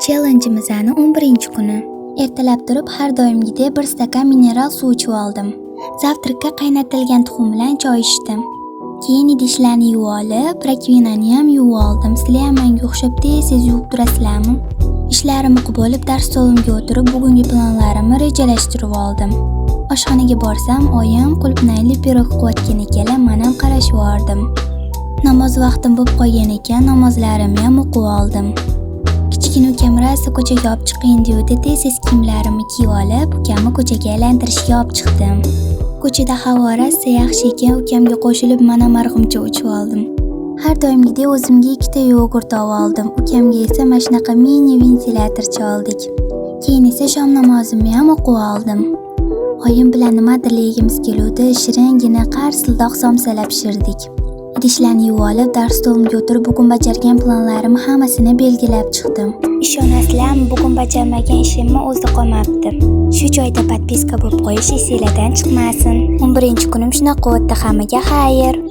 Challenge'imizning 11-kuni. Ertalab turib har doimgidek bir stakan mineral suv ichib oldim. Zavtrakka qaynatilgan tuxum bilan choy ichdim. Keyin idishlarni yuvib olib, rakvinani ham yuvib oldim. Sizlar ham menga o'xshab tez yuvib turasizlarmi? Ishlarim o'qib bo'lib, dars stolimga o'tirib, bugungi planlarimni rejalashtirib oldim. Oshxonaga borsam, oyim qulupnayli pirog qilayotgan ekanlar, men ham qarashib oldim. Namoz vaqtim bo'lib qolgan ekan, namozlarimni ham o'qib oldim. Kichkina ukam rosa ko'chaga olib chiqing degdi, tez kiyimlarimni kiyib olib, ukamni ko'chaga aylantirishga olib chiqdim. Ko'chada havo rosa yaxshi ekan, ukamga qo'shilib men ham arg'imcha uchib oldim. Har doimgidek o'zimga 2 ta yogurt olib oldim. Ukamga esa mana shunaqa mini ventilyatorcha oldik. Keyin esa shom namozimni ham o'qib oldim. Oyim bilan nimadir yegimiz keluvdi, shiringina qarsildoq somsalar pishirdik. Idishlarni yuvib olib, dars stolimga o'tirib, bugun bajargan planlarimni hammasini belgilab chiqdim. Ishonasizlarmi, bugun bajarmagan ishimni o'zi qolmabdi. Shu joyda podpiska bo'lib qo'yish esingizdan chiqmasin. 11-kunim shunaqa o'tdi. Hammaga xayr.